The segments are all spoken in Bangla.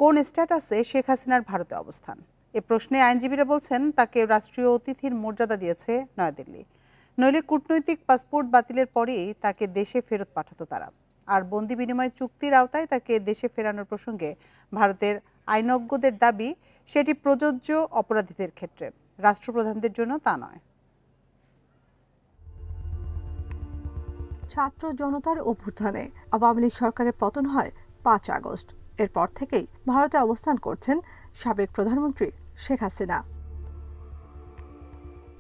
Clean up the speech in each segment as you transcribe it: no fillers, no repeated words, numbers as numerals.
কোন স্ট্যাটাসে শেখ হাসিনার ভারতে অবস্থান? এ প্রশ্নে আইনজীবীরা বলছেন তাকে রাষ্ট্রীয় অতিথির মর্যাদা দিয়েছে নয়াদিল্লি। নইলে কূটনৈতিক পাসপোর্ট বাতিলের পরেই তাকে দেশে ফেরত পাঠাতো তারা। আর বন্দি বিনিময় চুক্তির আওতায় তাকে দেশে ফেরানোর প্রসঙ্গে ভারতের আইনজ্ঞদের দাবি সেটি প্রযোজ্য অপরাধীদের ক্ষেত্রে, রাষ্ট্রপ্রধানদের জন্য তা নয়। ছাত্র জনতার অভ্যুত্থানে আওয়ামী লীগ সরকারের পতন হয় ৫ আগস্ট। এরপর থেকেই ভারতে অবস্থান করছেন সাবেক প্রধানমন্ত্রী শেখ হাসিনা।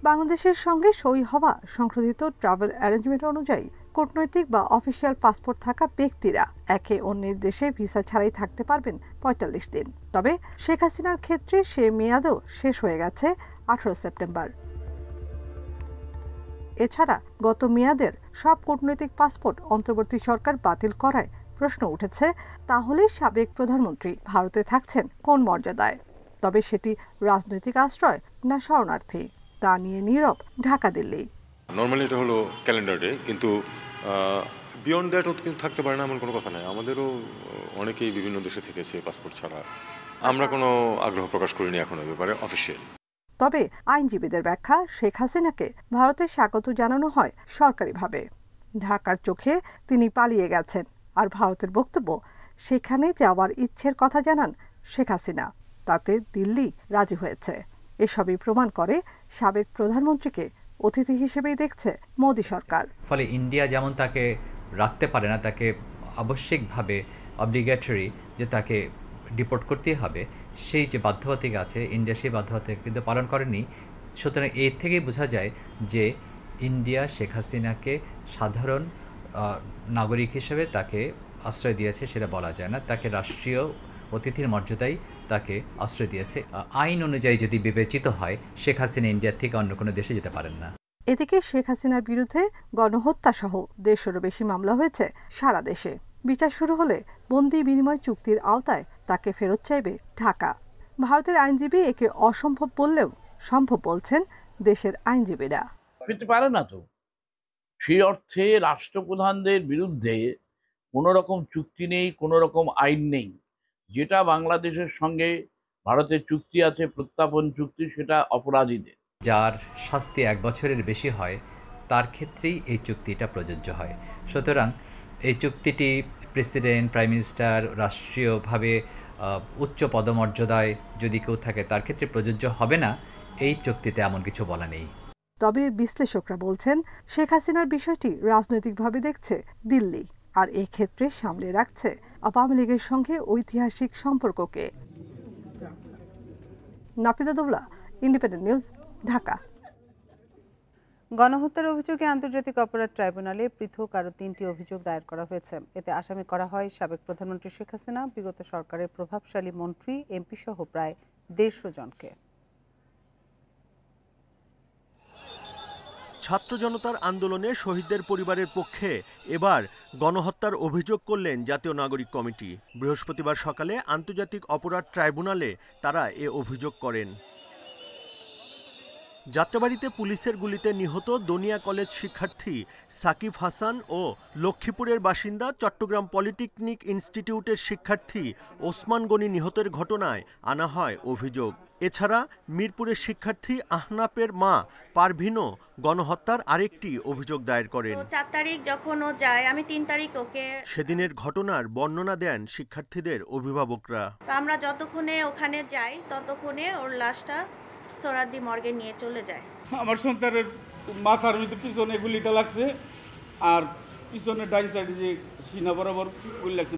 বাংলাদেশের সঙ্গে সই হওয়া সংশোধিত ট্রাভেল অ্যারেঞ্জমেন্ট অনুযায়ী কূটনৈতিক বা অফিসিয়াল পাসপোর্ট থাকা ব্যক্তিরা একে অন্যের দেশে ভিসা ছাড়াই থাকতে পারবেন ৪৫ দিন। তবে শেখ হাসিনার ক্ষেত্রে সে মেয়াদও শেষ হয়ে গেছে ১৮ সেপ্টেম্বর। এছাড়া গত মেয়াদের সব কূটনৈতিক পাসপোর্ট অন্তর্বর্তী সরকার বাতিল করায় প্রশ্ন উঠেছে, তাহলে সাবেক প্রধানমন্ত্রী ভারতে থাকছেন কোন মর্যাদায়? তবে সেটি রাজনৈতিক আশ্রয় না শরণার্থী, তা নিয়ে নীরব ঢাকা দিল্লি। নর্মালি এটা হলো ক্যালেন্ডার ডে, কিন্তু বিয়ন্ড দ্যাটও কিন্তু থাকতে পারে না এমন কোনো কথা নাই। আমাদেরও অনেকেই বিভিন্ন দেশে থেকেছে পাসপোর্ট ছাড়া। আমরা কোনো আগ্রহ প্রকাশ করিনি এখন এই ব্যাপারে অফিসিয়াল। তবে আইনজীবীদের ব্যাখ্যা, শেখ হাসিনাকে ভারতে স্বাগত জানানো হয় সরকারিভাবে। ঢাকার চোখে তিনি পালিয়ে গেছেন, আর ভারতের বক্তব্য সেখানে যাওয়ার ইচ্ছের কথা জানান শেখ হাসিনা। তাতে দিল্লি রাজি হয়েছে। এসবই প্রমাণ করে সাবেক প্রধানমন্ত্রীকে অতিথি হিসেবেই দেখছে মোদি সরকার। ফলে ইন্ডিয়া যেমন তাকে রাখতে পারে না, তাকে আবশ্যিকভাবে অব্লিগেটরি যে তাকে ডিপোর্ট করতেই হবে, সেই যে বাধ্যবাধকতা আছে, ইন্ডিয়া সেই বাধ্যবাধকতা কিন্তু পালন করেনি। সুতরাং এর থেকেই বোঝা যায় যে ইন্ডিয়া শেখ হাসিনাকে সাধারণ নাগরিক হিসেবে তাকে আশ্রয় দিয়েছে, সেটা বলা যায় না। তাকে রাষ্ট্রীয় অতিথির মর্যাদায় তাকে আশ্রয় দিয়েছে। আইন অনুযায়ী যদি বিবেচিত হয়, শেখ হাসিনা ইন্ডিয়ার থেকে অন্য কোনো দেশে যেতে পারেন না। এদিকে শেখ হাসিনার বিরুদ্ধে গণহত্যা সহ ১৫০রও বেশি মামলা হয়েছে সারা দেশে। বিচার শুরু হলে বন্দি বিনিময় চুক্তির আওতায় তাকে ফেরত চাইবে ঢাকা। ভারতের আইনজীবী একে অসম্ভব বললেও সম্ভব বলছেন দেশের আইনজীবীরা। পেতে পারে না তো। সেই অর্থে রাষ্ট্রপ্রধানদের বিরুদ্ধে কোনো রকম চুক্তি নেই, কোনো রকম আইন নেই। যেটা বাংলাদেশের সঙ্গে ভারতের চুক্তি আছে, প্রত্যাপন চুক্তি, সেটা অপরাধীদের। যার শাস্তি ১ বছরের বেশি হয় তার ক্ষেত্রেই এই চুক্তিটা প্রযোজ্য হয়। সুতরাং এই চুক্তিটি প্রেসিডেন্ট, প্রাইম মিনিস্টার, রাষ্ট্রীয়ভাবে উচ্চ পদমর্যাদায় যদি কেউ থাকে তার ক্ষেত্রে প্রযোজ্য হবে না, এই চুক্তিতে এমন কিছু বলা নেই। তবে বিশ্লেষকরা বলছেন শেখ হাসিনার বিষয়টি রাজনৈতিকভাবে দেখছে দিল্লি, আর এই ক্ষেত্রে সামলে রাখছে আওয়ামী লীগের সঙ্গে ঐতিহাসিক সম্পর্ককে। নাফিদা দৌলা, ইন্ডিপেন্ডেন্ট নিউজ, ঢাকা। গণহত্যার অভিযোগে আন্তর্জাতিক অপরাধ ট্রাইব্যুনালে পৃথক আরও ৩টি অভিযোগ দায়ের করা হয়েছে। এতে আসামি করা হয় সাবেক প্রধানমন্ত্রী শেখ হাসিনা, বিগত সরকারের প্রভাবশালী মন্ত্রী, এমপি সহ প্রায় ১৫০ জনকে। ছাত্র জনতার আন্দোলনে শহীদদের পরিবারের পক্ষে এবার গণহত্যার অভিযোগ করলেন জাতীয় নাগরিক কমিটি। বৃহস্পতিবার সকালে আন্তর্জাতিক অপরাধ ট্রাইব্যুনালে তারা এ অভিযোগ করেন। যাত্রাবাড়িতে পুলিশের গুলিতে নিহত দনিয়া কলেজ শিক্ষার্থী সাকিব হাসান ও লক্ষ্মীপুরের বাসিন্দা চট্টগ্রাম পলিটেকনিক ইনস্টিটিউটের শিক্ষার্থী ওসমান গনি নিহতের ঘটনায় আনা হয় অভিযোগ। এছাড়া মিরপুরের শিক্ষার্থী আহনাফের মা পারভিনও গণহত্যার আরেকটি অভিযোগ দায়ের করেন। ৪ তারিখ যখন ও যায়, আমি ৩ তারিখ ওকে। সেদিনের ঘটনার বর্ণনা দেন শিক্ষার্থীদের অভিভাবকরা। তো আমরা যতক্ষণে ওখানে যাই ততক্ষণে ওর লাশটা সোহরাওয়ার্দী মর্গে নিয়ে চলে যায়। আমার সন্তানের মাথার ভিতরে পিছনে গুলিটা লাগছে, আর পিছনে ডাইন সাইডে যে সিনা বরাবর গুলি লাগছে।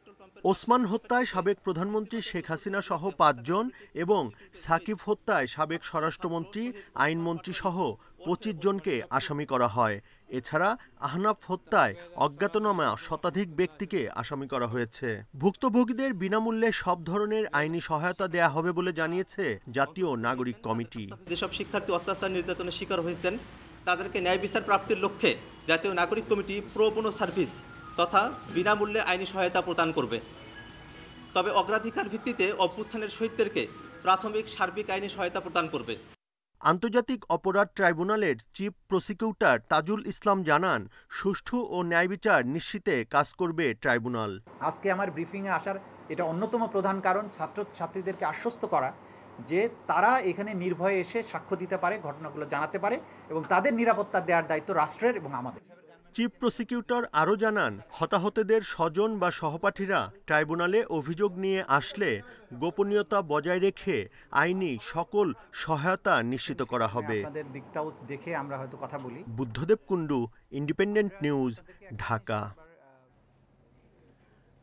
ওসমান হত্যায় সাবেক প্রধানমন্ত্রী শেখ হাসিনা সহ ৫ জন এবং সাকিব হত্যায় সাবেক স্বরাষ্ট্রমন্ত্রী, আইনমন্ত্রী সহ ২৫ জনকে আসামি করা হয়। এছাড়া আহনাফ হত্যায় অজ্ঞাতনামা শতাধিক ব্যক্তিকে আসামি করা হয়েছে। ভুক্তভোগীদের বিনামূল্যে সব ধরনের আইনি সহায়তা দেয়া হবে বলে জানিয়েছে জাতীয় নাগরিক কমিটি। যেসব শিক্ষার্থী অত্যাচার নির্যাতনের শিকার হয়েছেন তাদেরকে ন্যায় বিচার প্রাপ্তির লক্ষ্যে জাতীয় নাগরিক কমিটি প্রো বোনো সার্ভিস তথা বিনামূল্যে আইনি সহায়তা প্রদান করবে। তবে অগ্রাধিকার ভিত্তিতে অভ্যুত্থানের শহীদদেরকে প্রাথমিক সার্বিক আইনি সহায়তা প্রদান করবে। আন্তর্জাতিক অপরাধ ট্রাইব্যুনালের চিফ প্রসিকিউটর তাজুল ইসলাম জানান, সুষ্ঠু ও ন্যায় বিচার নিশ্চিতে কাজ করবে ট্রাইব্যুনাল। আজকে আমার ব্রিফিংয়ে আসার এটা অন্যতম প্রধান কারণ ছাত্রছাত্রীদেরকে আশ্বস্ত করা যে তারা এখানে নির্ভয়ে এসে সাক্ষ্য দিতে পারে, ঘটনাগুলো জানাতে পারে এবং তাদের নিরাপত্তা দেওয়ার দায়িত্ব রাষ্ট্রের এবং আমাদের। চিফ প্রসিকিউটর আরও জানান, হতাহতদের স্বজন বা সহপাঠীরা ট্রাইব্যুনালে অভিযোগ নিয়ে আসলে গোপনীয়তা বজায় রেখে আইনি সকল সহায়তা নিশ্চিত করা হবে। আপনাদের দিকটাও দেখে আমরা হয়তো কথা বলি। Buddhadeb Kundu, independent news, Dhaka.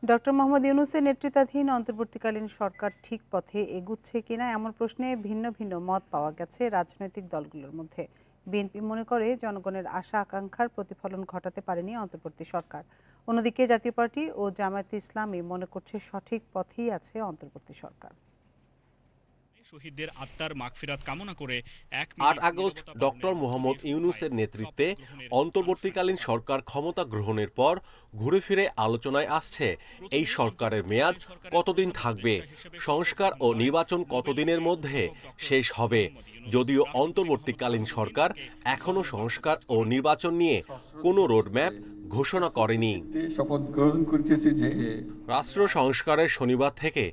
Doctor Mohammad ইউনূসের নেতৃত্বাধীন অন্তর্বর্তীকালীন সরকার ঠিক পথে এগুচ্ছে কিনা এমন প্রশ্নে ভিন্ন ভিন্ন মত পাওয়া গেছে রাজনৈতিক দলগুলোর মধ্যে। বিএনপি মনে করে জনগণের আশা আকাঙ্ক্ষার প্রতিফলন ঘটাতে পারেনি অন্তর্বর্তী সরকার। অন্যদিকে জাতীয় পার্টি ও জামায়াতে ইসলামী মনে করছে সঠিক পথেই আছে অন্তর্বর্তী সরকার। শহীদদের আত্মার মাগফিরাত কামনা করে ৮ আগস্ট ডক্টর মোহাম্মদ ইউনূসের নেতৃত্বে অন্তর্বর্তীকালীন সরকার ক্ষমতা গ্রহণের পর ঘুরে ফিরে আলোচনায় আসছে এই সরকারের মেয়াদ কতদিন থাকবে, সংস্কার ও নির্বাচন কতদিনের মধ্যে শেষ হবে। যদিও অন্তর্বর্তীকালীন সরকার এখনো সংস্কার ও নির্বাচন নিয়ে কোনো রোডম্যাপ ঘোষণা করেনি। রাষ্ট্র সংস্কারের শনিবার থেকে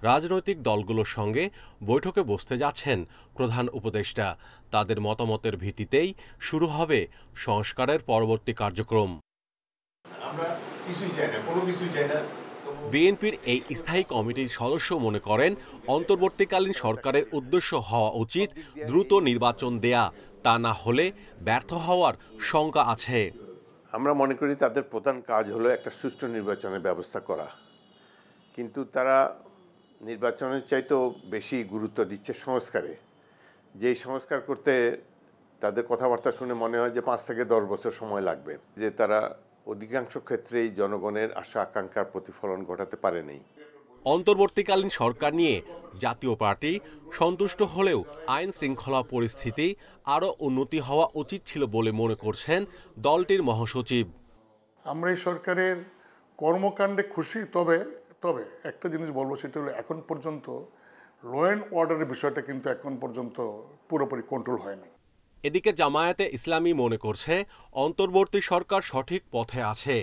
রাজনৈতিক দলগুলোর সঙ্গে বৈঠকে বসতে যাচ্ছেন প্রধান উপদেষ্টা। তাদের মতামতের ভিত্তিতেই শুরু হবে সংস্কারের পরবর্তী কার্যক্রম। আমরা কিছুই চাই না, কোনো কিছুই চাই না। বিএনপির এই স্থায়ী কমিটির সদস্য মনে করেন, অন্তর্বর্তীকালীন সরকারের উদ্দেশ্য হওয়া উচিত দ্রুত নির্বাচন দেয়া, তা না হলে ব্যর্থ হওয়ার শঙ্কা আছে। আমরা মনে করি তাদের প্রধান কাজ হলো একটা সুষ্ঠু নির্বাচনের ব্যবস্থা করা, কিন্তু তারা নির্বাচনের চাইতেও বেশি গুরুত্ব দিচ্ছে সংস্কারে। যেই সংস্কার করতে তাদের কথাবার্তা শুনে মনে হয় যে 5 থেকে 10 বছর সময় লাগবে, যে তারা অধিকাংশ ক্ষেত্রেই জনগণের আশা আকাঙ্ক্ষার প্রতিফলন ঘটাতে পারেনি। অন্তর্বর্তীকালীন সরকার নিয়ে জাতীয় পার্টি সন্তুষ্ট হলেও আইন শৃঙ্খলা পরিস্থিতি আরও উন্নতি হওয়া উচিত ছিল বলে মনে করছেন দলটির মহাসচিব। আমরা এই সরকারের কর্মকাণ্ডে খুশি, তবে একটা জিনিস বলবো, সেটা হলো এখন পর্যন্ত ল অ্যান্ড অর্ডারের বিষয়টা কিন্তু এখন পর্যন্ত পুরোপুরি কন্ট্রোল হয় না। এদিকে জামায়াতে ইসলামী মনে করছে অন্তর্বর্তী সরকার সঠিক পথে আছে,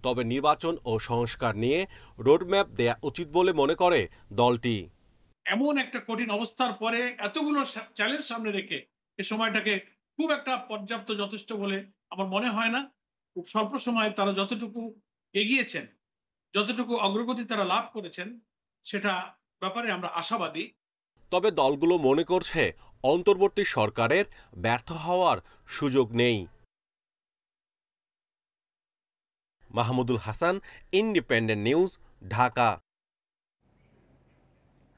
তবে নির্বাচন ও সংস্কার নিয়ে রোডম্যাপ দেয়া উচিত বলে মনে করে দলটি। এমন একটা কঠিন অবস্থার পরে এতগুলো চ্যালেঞ্জ সামনে রেখে এই সময়টাকে খুব একটা পর্যাপ্ত যথেষ্ট বলে আমার মনে হয় না। খুব স্বল্প সময়ে তারা যতটুকু এগিয়েছেন, যতটুকু অগ্রগতি তারা লাভ করেছেন, সেটা ব্যাপারে আমরা আশাবাদী। তবে দলগুলো মনে করছে অন্তর্বর্তী সরকারের ব্যর্থ হওয়ার সুযোগ নেই। Mahmudul Hasan, independent news, Dhaka.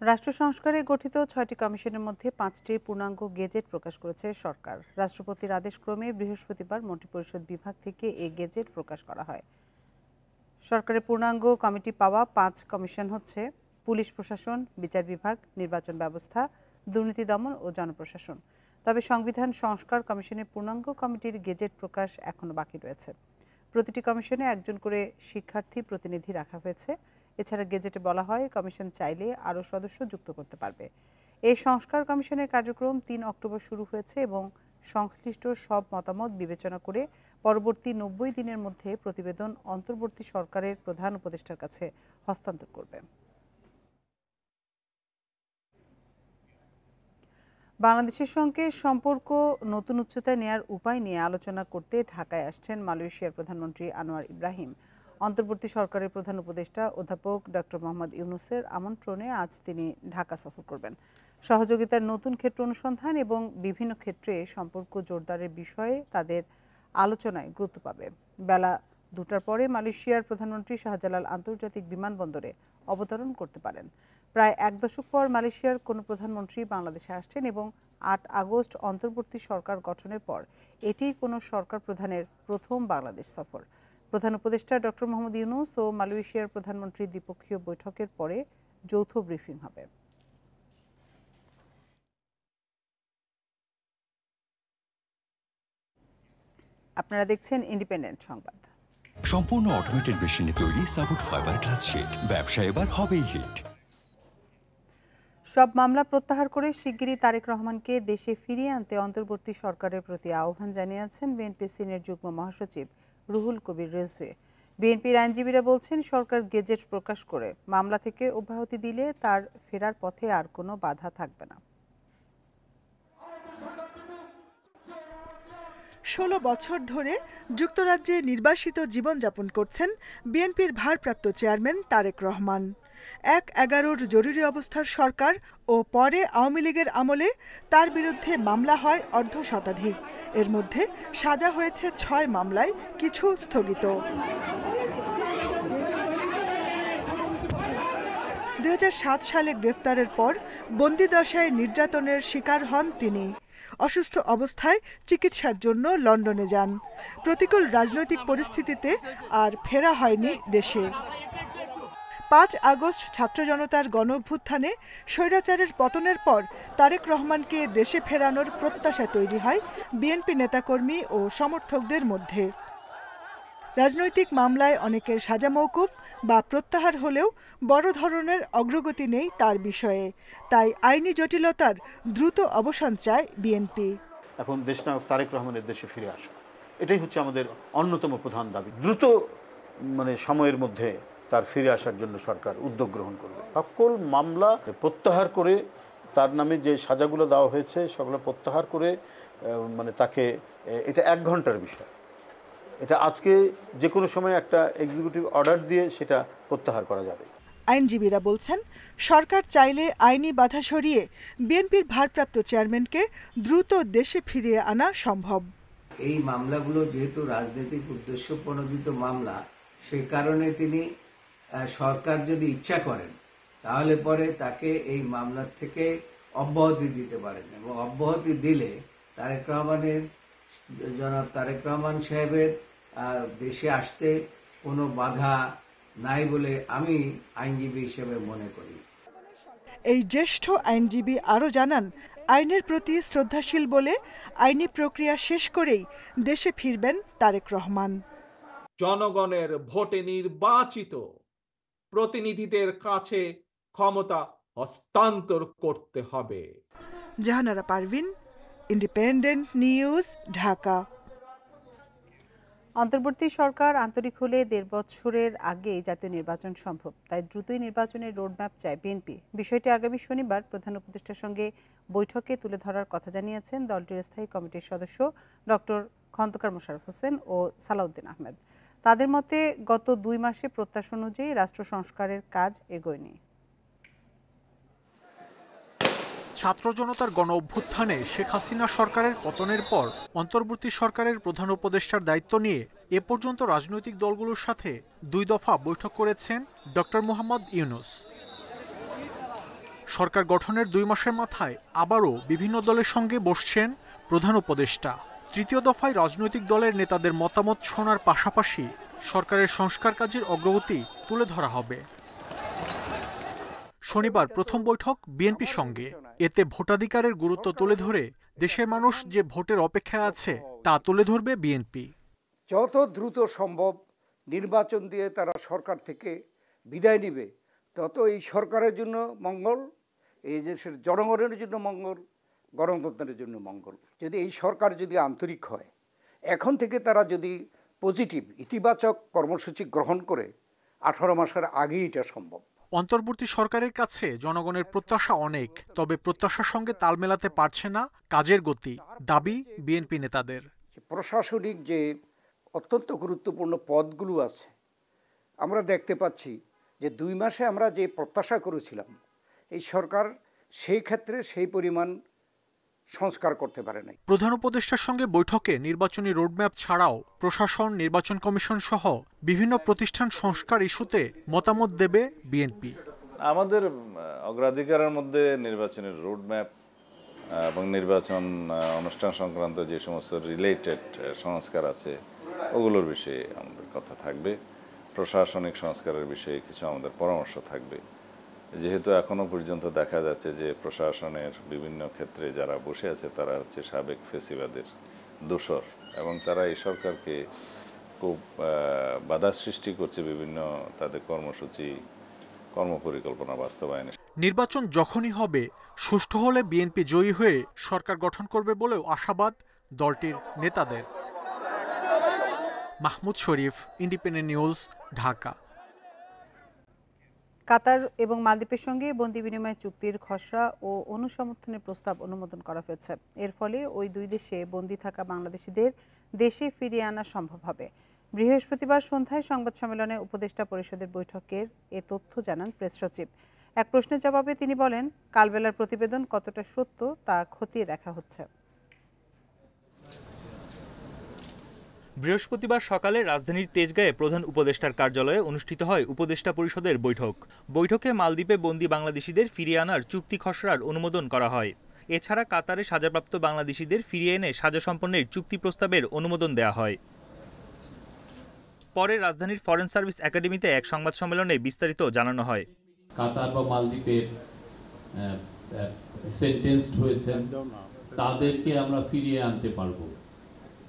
রাষ্ট্র সংস্কারে গঠিত 6টি কমিশনের মধ্যে 5টির পূর্ণাঙ্গ গেজেট প্রকাশ করেছে সরকার। রাষ্ট্রপতির আদেশক্রমে বৃহস্পতিবার মন্ত্রিপরিষদ বিভাগ থেকে এই গেজেট প্রকাশ করা হয়। সরকারের পূর্ণাঙ্গ কমিটি পাওয়া 5 কমিশন হচ্ছে পুলিশ প্রশাসন, বিচার বিভাগ, নির্বাচন ব্যবস্থা, দুর্নীতি দমন ও জনপ্রশাসন। তবে সংবিধান সংস্কার কমিশনের পূর্ণাঙ্গ কমিটির গেজেট প্রকাশ এখনো বাকি রয়েছে। প্রতিটি কমিশনে একজন করে শিক্ষার্থী প্রতিনিধি রাখা হয়েছে। এছাড়া গেজেটে বলা হয় কমিশন চাইলে আরও সদস্য যুক্ত করতে পারবে। এই সংস্কার কমিশনের কার্যক্রম 3 অক্টোবর শুরু হয়েছে এবং সংশ্লিষ্ট সব মতামত বিবেচনা করে পরবর্তী 90 দিনের মধ্যে প্রতিবেদন অন্তর্বর্তী সরকারের প্রধান উপদেষ্টার কাছে হস্তান্তর করবে। বাংলাদেশের সঙ্গে সম্পর্ক নতুন উচ্চতায় নেয়ার উপায় নিয়ে আলোচনা করতে ঢাকায় আসছেন মালয়েশিয়ার প্রধানমন্ত্রী আনোয়ার ইব্রাহিম। অন্তর্বর্তী সরকারের প্রধান উপদেষ্টা অধ্যাপক ডক্টর মোহাম্মদ ইউনূসের আমন্ত্রণে আজ তিনি ঢাকা সফর করবেন। সহযোগিতার নতুন ক্ষেত্র অনুসন্ধান এবং বিভিন্ন ক্ষেত্রে সম্পর্ক জোরদারের বিষয়ে তাদের আলোচনায় গুরুত্ব পাবে। বেলা 2টার পরে মালয়েশিয়ার প্রধানমন্ত্রী শাহজালাল আন্তর্জাতিক বিমানবন্দরে অবতরণ করতে পারেন। প্রায় 1 দশক পর মালয়েশিয়ার কোনো প্রধানমন্ত্রী বাংলাদেশে আসছেন এবং 8 আগস্ট অন্তর্বর্তী সরকার গঠনের পর এটি কোনো সরকার প্রধানের প্রথম বাংলাদেশ সফর। প্রধান উপদেষ্টা ডক্টর মোহাম্মদ ইউনূস ও মালয়েশিয়ার প্রধানমন্ত্রীর দ্বিপক্ষীয় বৈঠকের পরে যৌথ ব্রিফিং হবে। আপনারা দেখছেন ইন্ডিপেন্ডেন্ট সংবাদ। সম্পূর্ণ অটোমেটেড মেশিনে তৈরি সাপোর্ট ফাইবার গ্লাস শীট, ব্যবসা এবার হবেই হিট। সব মামলা প্রত্যাহার করে শিগগিরই তারেক রহমানকে দেশে ফিরিয়ে আনতে অন্তর্বর্তী সরকারের প্রতি আহ্বান জানিয়েছেন বিএনপি সিনিয়র যুগ্ম মহাসচিব রুহুল কবির রিজভী। বিএনপির আইনজীবীরা বলছেন, সরকার গেজেট প্রকাশ করে মামলা থেকে অব্যাহতি দিলে তার ফেরার পথে আর কোনো বাধা থাকবে না। ১৬ বছর ধরে যুক্তরাজ্যে নির্বাসিত জীবনযাপন করছেন বিএনপির ভারপ্রাপ্ত চেয়ারম্যান তারেক রহমান। ১/১১ জরুরি অবস্থার সরকার ও পরে আওয়ামী লীগের আমলে তার বিরুদ্ধে মামলা হয় অর্ধশতাধিক। এর মধ্যে সাজা হয়েছে ৬ মামলায়, কিছু স্থগিত। ২০০৭ সালে গ্রেফতারের পর বন্দিদশায় নির্যাতনের শিকার হন তিনি। অসুস্থ অবস্থায় চিকিৎসার জন্য লন্ডনে যান। প্রতিকূল রাজনৈতিক পরিস্থিতিতে আর ফেরা হয়নি দেশে। ৫ আগস্ট ছাত্র জনতার গণঅভ্যুত্থানে স্বৈরাচারের পতনের পর তারেক রহমানকে দেশে ফেরানোর প্রত্যাশা তৈরি হয় বিএনপি নেতাকর্মী ও সমর্থকদের মধ্যে। রাজনৈতিক মামলায় অনেকের সাজা মওকুফ বা প্রত্যাহার হলেও বড় ধরনের অগ্রগতি নেই তার বিষয়ে। তাই আইনি জটিলতার দ্রুত অবসান চায় বিএনপি। এখন দেশনায়ক তারেক রহমানের দেশে ফিরে আসা, এটাই হচ্ছে আমাদের অন্যতম প্রধান দাবি। দ্রুত সময়ের মধ্যে তার ফিরে আসার জন্য সরকার উদ্যোগ গ্রহণ করবে। সকল মামলা প্রত্যাহার করে তার নামে যে সাজাগুলো দেওয়া হয়েছে সেগুলো প্রত্যাহার করে তাকে, এটা ১ ঘন্টার বিষয়। এটা আজকে যে কোনো সময় একটা এক্সিকিউটিভ অর্ডার দিয়ে সেটা প্রত্যাহার করা যাবে। আইনজীবীরা বলছেন, সরকার চাইলে আইনি বাধা সরিয়ে বিএনপির ভারপ্রাপ্ত চেয়ারম্যানকে দ্রুত দেশে ফিরিয়ে আনা সম্ভব। এই মামলাগুলো যেহেতু রাজনৈতিক উদ্দেশ্য প্রণোদিত মামলা, সে কারণে তিনি সরকার যদি ইচ্ছা করেন তাহলে পরে তাকে এই মামলার থেকে অব্যাহতি দিতে পারেন, এবং অব্যাহতি দিলে জনাব তারেক রহমান সাহেবের দেশে আসতে কোনো বাধা নাই বলে আমি আইনজীবী হিসেবে মনে করি। এই জ্যেষ্ঠ আইনজীবী আরও জানান, আইনের প্রতি শ্রদ্ধাশীল বলে আইনি প্রক্রিয়া শেষ করেই দেশে ফিরবেন তারেক রহমান। জনগণের ভোটে নির্বাচিত প্রতিনিধিদের কাছে ক্ষমতা হস্তান্তর করতে হবে। Jahanara Parvin, independent news, Dhaka. অন্তর্বর্তী সরকার আন্তরিক হলে ১.৫ বছরের আগেই জাতীয় নির্বাচন সম্ভব, তাই দ্রুতই নির্বাচনের রোডম্যাপ চায় বিএনপি। বিষয়টি আগামী শনিবার প্রধান উপদেষ্টার সঙ্গে বৈঠকে তুলে ধরার কথা জানিয়েছেন দলটির স্থায়ী কমিটির সদস্য ডক্টর খন্দকার মোশাররফ হোসেন ও সালাউদ্দিন আহমেদ। তাদের মতে গত ২ মাসে প্রত্যাশা অনুযায়ী রাষ্ট্র সংস্কারের কাজ এগোয়নি। ছাত্র জনতার গণ অভ্যুত্থানে শেখ হাসিনা সরকারের পতনের পর অন্তর্বর্তী সরকারের প্রধান উপদেষ্টার দায়িত্ব নিয়ে এ পর্যন্ত রাজনৈতিক দলগুলোর সাথে ২ দফা বৈঠক করেছেন ডক্টর মোহাম্মদ ইউনূস। সরকার গঠনের ২ মাসের মাথায় আবারও বিভিন্ন দলের সঙ্গে বসছেন প্রধান উপদেষ্টা। তৃতীয় দফায় রাজনৈতিক দলের নেতাদের মতামত শোনার পাশাপাশি সরকারের সংস্কার কাজের অগ্রগতি তুলে ধরা হবে। শনিবার প্রথম বৈঠক বিএনপির সঙ্গে। এতে ভোটাধিকারের গুরুত্ব তুলে ধরে দেশের মানুষ যে ভোটের অপেক্ষায় আছে তা তুলে ধরবে বিএনপি। যত দ্রুত সম্ভব নির্বাচন দিয়ে তারা সরকার থেকে বিদায় নেবে, তত এই সরকারের জন্য মঙ্গল, এই দেশের জনগণের জন্য মঙ্গল, গণতন্ত্রের জন্য মঙ্গল। যদি এই সরকার যদি আন্তরিক হয়, এখন থেকে তারা যদি পজিটিভ ইতিবাচক কর্মসূচি গ্রহণ করে, 18 মাসের আগেই এটা সম্ভব। অন্তর্বর্তী সরকারের কাছে জনগণের প্রত্যাশা অনেক, তবে প্রত্যাশার সঙ্গে তাল মেলাতে পারছে না কাজের গতি, দাবি বিএনপি নেতাদের। প্রশাসনিক যে অত্যন্ত গুরুত্বপূর্ণ পদগুলো আছে, আমরা দেখতে পাচ্ছি যে 2 মাসে আমরা যে প্রত্যাশা করেছিলাম, এই সরকার সেই ক্ষেত্রে সেই পরিমাণ সংস্কার করতে পারে নাই। প্রধান উপদেষ্টার সঙ্গে বৈঠকে নির্বাচনী রোডম্যাপ ছাড়াও প্রশাসন, নির্বাচন কমিশন সহ বিভিন্ন প্রতিষ্ঠান সংস্কার ইস্যুতে মতামত দেবে বিএনপি। আমাদের অগ্রাধিকারের মধ্যে নির্বাচনের রোডম্যাপ এবং নির্বাচন অনুষ্ঠান সংক্রান্ত যে সমস্ত রিলেটেড সংস্কার আছে ওগুলোর বিষয়ে আমাদের কথা থাকবে। প্রশাসনিক সংস্কারের বিষয়ে কিছু আমাদের পরামর্শ থাকবে। যেহেতু এখনো পর্যন্ত দেখা যাচ্ছে যে প্রশাসনের বিভিন্ন ক্ষেত্রে যারা বসে আছে তারা হচ্ছে সাবেক ফেসিবাদের দোসর, এবং তারা এই সরকারকে খুব বাধা সৃষ্টি করছে বিভিন্ন তাদের কর্মসূচি, কর্মপরিকল্পনা বাস্তবায়নে। নির্বাচন যখনই হবে, সুষ্ঠু হলে বিএনপি জয়ী হয়ে সরকার গঠন করবে বলেও আশাবাদ দলটির নেতাদের। মাহমুদ শরীফ, ইন্ডিপেন্ডেন্ট নিউজ, ঢাকা। কাতার এবং মালদ্বীপের সঙ্গে বন্দি বিনিময় চুক্তির খসড়া ও অনুসমর্থনের প্রস্তাব অনুমোদন করা হয়েছে। এর ফলে ওই দুই দেশে বন্দি থাকা বাংলাদেশিদের দেশে ফিরিয়ে আনা সম্ভব হবে। বৃহস্পতিবার সন্ধ্যায় সংবাদ সম্মেলনে উপদেষ্টা পরিষদের বৈঠকের এ তথ্য জানান প্রেস সচিব। এক প্রশ্নের জবাবে তিনি বলেন, কালবেলার প্রতিবেদন কতটা সত্য তা খতিয়ে দেখা হচ্ছে। বৃহস্পতিবার সকালে রাজধানীর তেজগাঁয়ে প্রধান উপদেষ্টার কার্যালয়ে অনুষ্ঠিত হয় উপদেষ্টা পরিষদের বৈঠক। বৈঠকে মালদ্বীপে বন্দি বাংলাদেশিদের ফিরিয়ে আনার চুক্তি খসড়ার অনুমোদন করা হয়। এছাড়া কাতারে সাজাপ্রাপ্ত বাংলাদেশিদের ফিরিয়ে এনে সাজা সম্পন্নের চুক্তি প্রস্তাবের অনুমোদন দেওয়া হয়। পরে রাজধানীর ফরেন সার্ভিস একাডেমিতে এক সংবাদ সম্মেলনে বিস্তারিত জানানো হয়। কাতার বা মালদ্বীপের সেন্টেন্সড হয়েছেন তাদেরকে আমরা ফিরিয়ে আনতে পারবো,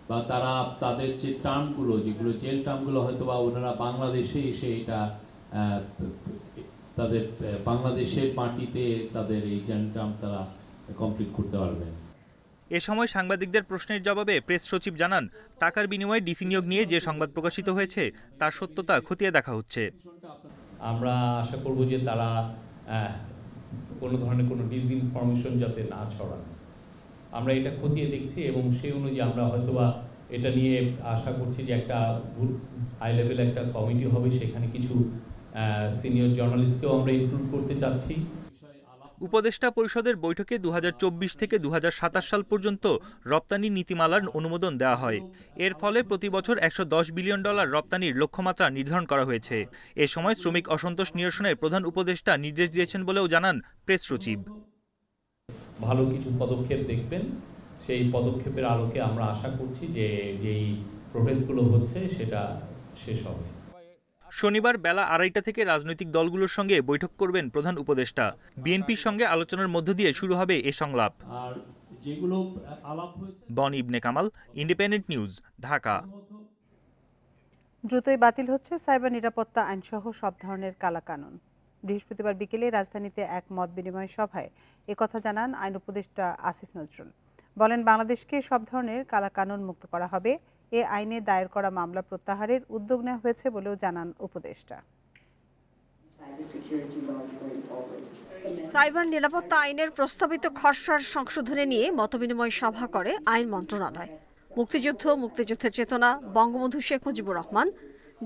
বা তারা তাদের যে টার্মগুলো, যেগুলো জেল টার্মগুলো হয়তো বা ওনারা বাংলাদেশে এসে এটা তাদের বাংলাদেশের মাটিতে তাদের এই জেল টার্ম তারা কমপ্লিট করতে পারবেন। এ সময় সাংবাদিকদের প্রশ্নের জবাবে প্রেস সচিব জানান, টাকার বিনিময়ে ডিসি নিয়োগ নিয়ে যে সংবাদ প্রকাশিত হয়েছে তার সত্যতা খতিয়ে দেখা হচ্ছে। আমরা আশা করব যে তারা কোনো ধরনের কোনো ডিসইনফরমেশন যাতে না ছড়ান, আমরা এটা খতিয়ে দেখছি এবং সেই অনুযায়ী আমরা হয়তোবা এটা নিয়ে আশা করছি যে একটা হাই লেভেল একটা কমিটি হবে, সেখানে কিছু সিনিয়র জার্নালিস্টকেও আমরা ইনক্লুড করতে চাচ্ছি। উপদেষ্টা পরিষদের বৈঠকে 2024 থেকে 2027 সাল পর্যন্ত রপ্তানি নীতিমালার অনুমোদন দেওয়া হয়। এর ফলে প্রতি বছর $110 বিলিয়ন রপ্তানির লক্ষ্যমাত্রা নির্ধারণ করা হয়েছে। এ সময় শ্রমিক অসন্তোষ নিরসনের প্রধান উপদেষ্টা নির্দেশ দিয়েছেন বলেও জানান প্রেস সচিব। ভালো কিছু পদক্ষেপ দেখবেন, সেই পদক্ষেপের আলোকে আমরা আশা করছি যে যেই প্রোগ্রেসগুলো হচ্ছে সেটা শেষ হবে। শনিবার বেলা 2:30 থেকে রাজনৈতিক দলগুলোর সঙ্গে বৈঠক করবেন প্রধান উপদেষ্টা। বিএনপির সঙ্গে আলোচনার মধ্য দিয়ে শুরু হবে এ সংলাপ। বন ইবনে কামাল, ইন্ডিপেন্ডেন্ট নিউজ, ঢাকা। দ্রুতই বাতিল হচ্ছে সাইবার নিরাপত্তা আইনসহ সব ধরনের কালাকানুন। বৃহস্পতিবার বিকেলে রাজধানীতে এক মত বিনিময় সভায় একথা জানান আইন উপদেষ্টা আসিফ নজরুল। বলেন, বাংলাদেশকে সব ধরনের কালাকানুন মুক্ত করা হবে। এ আইনে দায়ের করা মামলা প্রত্যাহারের উদ্যোগ নেওয়া হয়েছে বলেও জানান উপদেষ্টা। সাইবার নিরাপত্তা আইনের প্রস্তাবিত খসড়ার সংশোধনে নিয়ে মতবিনিময় সভা করে আইন মন্ত্রণালয়। মুক্তিযুদ্ধ, মুক্তিযুদ্ধের চেতনা, বঙ্গবন্ধু শেখ মুজিবুর রহমান,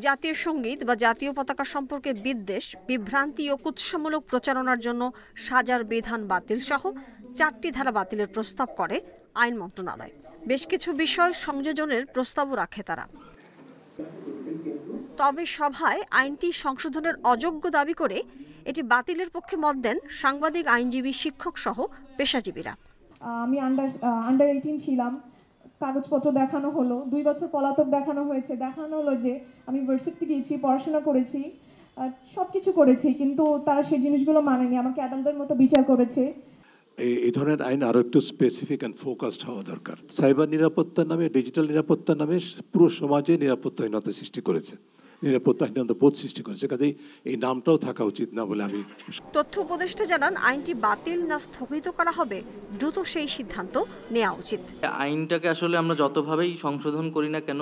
জাতীয় সঙ্গীত বা জাতীয় পতাকা সম্পর্কে বিদ্বেষ, বিভ্রান্তি ও কুৎসামূলক প্রচারণার জন্য সাজার বিধান বাতিল সহ 4টি ধারা বাতিলের প্রস্তাব করে আইন মন্ত্রণালয়। বেশ কিছু বিষয় সংযোজনের প্রস্তাবও রাখে তারা। তবে সভায় আইনটি সংশোধনের অযোগ্য দাবি করে এটি বাতিলের পক্ষে মত দেন সাংবাদিক, আইনজীবী, শিক্ষক সহ পেশাজীবীরা। আমি আন্ডার 18 ছিলাম, কাগজপত্র দেখানো হলো, 2 বছর পলাতক দেখানো হয়েছে, দেখানো হলো যে আমি ভার্সিটিতে গিয়েছি, পড়াশোনা করেছি, সব কিছু করেছি, কিন্তু তারা সেই জিনিসগুলো মানেনি, আমাকে আদালতের মতো বিচার করেছে। এই ধরনের আইন আরো একটু স্পেসিফিক অ্যান্ড ফোকাসড হওয়া দরকার। সাইবার নিরাপত্তার নামে, ডিজিটাল নিরাপত্তার নামে পুরো সমাজে নিরাপত্তাহীনতা সৃষ্টি করেছে, নিরাপত্তাহীনতা বোধ সৃষ্টি করেছে। কাজেই এই নামটাও থাকা উচিত না বলে আমি। তথ্য উপদেষ্টা জানান, আইনটি বাতিল না স্থগিত করা হবে, দ্রুত সেই সিদ্ধান্ত নেওয়া উচিত। আইনটাকে আসলে আমরা যতভাবেই সংশোধন করি না কেন,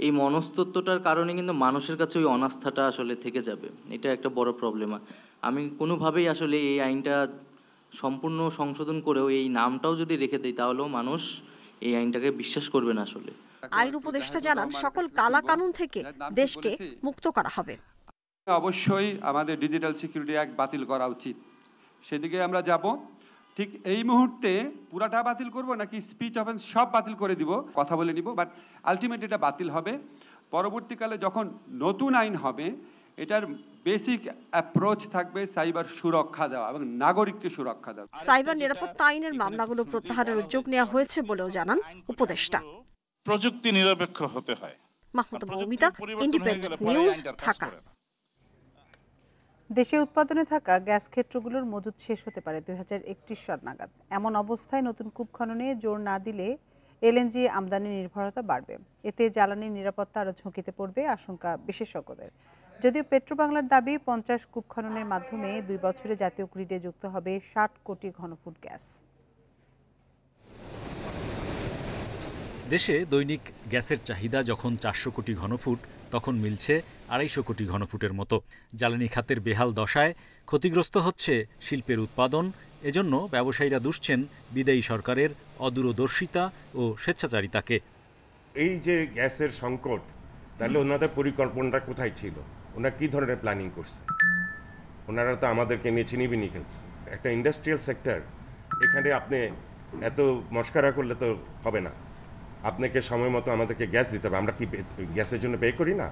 এই মনস্তত্ত্বটার কারণে কিন্তু মানুষের কাছে ওই অনাস্থাটা আসলে থেকে যাবে। এটা একটা বড় প্রবলেম। আমি কোনোভাবেই আসলে এই আইনটা সম্পূর্ণ সংশোধন করেও এই নামটাও যদি রেখে দেয়, তাহলেও মানুষ এই আইনটাকে বিশ্বাস করবে না আসলে। আইন উপদেষ্টা জানান, সকল কালা কানুন থেকে দেশকে মুক্ত করা হবে। অবশ্যই আমাদের ডিজিটাল সিকিউরিটি অ্যাক্ট বাতিল করা উচিত, সেদিকে আমরা যাব। ঠিক এই মুহূর্তে পুরাটা বাতিল করব নাকি স্পিচ অফেন্স সব বাতিল করে দিব, কথা বলে নিব, বাট আলটিমেট এটা বাতিল হবে। পরবর্তীকালে যখন নতুন আইন হবে, এটার বেসিক অ্যাপ্রোচ থাকবে সাইবার সুরক্ষা দেওয়া এবং নাগরিককে সুরক্ষা দেওয়া। সাইবার নিরাপত্তা আইনের মামলাগুলো প্রত্যাহারের উদ্যোগ নেওয়া হয়েছে বলেও জানান উপদেষ্টা। প্রযুক্তি নিরপেক্ষ হতে হয়। Mahmuda Moumita, independent news, Dhaka. দেশে উৎপাদনে থাকা গ্যাস ক্ষেত্রগুলোর মজুদ শেষ হতে পারে 2031 সাল নাগাদ। এমন অবস্থায় নতুন কূপ খননে জোর না দিলে এলএনজি আমদানি নির্ভরতা বাড়বে। এতে জ্বালানি নিরাপত্তা আরও ঝুঁকিতে পড়বে আশঙ্কা বিশেষজ্ঞদের। যদিও পেট্রোবাংলার দাবি 50 কূপ খননের মাধ্যমে 2 বছরে জাতীয় গ্রিডে যুক্ত হবে 60 কোটি ঘনফুট গ্যাস। দেশে দৈনিক গ্যাসের চাহিদা যখন 400 কোটি ঘনফুট তখন মিলছে 250 কোটি ঘনফুটের মতো। জ্বালানি খাতের বেহাল দশায় ক্ষতিগ্রস্ত হচ্ছে শিল্পের উৎপাদন। এজন্য ব্যবসায়ীরা দুষছেন বিদায়ী সরকারের অদূরদর্শিতা ও স্বেচ্ছাচারিতাকে। এই যে গ্যাসের সংকট, তাহলে ওনাদের পরিকল্পনাটা কোথায় ছিল? ওনারা কি ধরনের প্ল্যানিং করছে? ওনারা তো আমাদেরকে নিয়ে চিনিবিনি খেলছে। একটা ইন্ডাস্ট্রিয়াল সেক্টর, এখানে আপনি এত মস্কারা করলে তো হবে না। আপনাকে সময় মতো আমাদেরকে গ্যাস দিতে হবে। আমরা কি গ্যাসের জন্য পে করি না?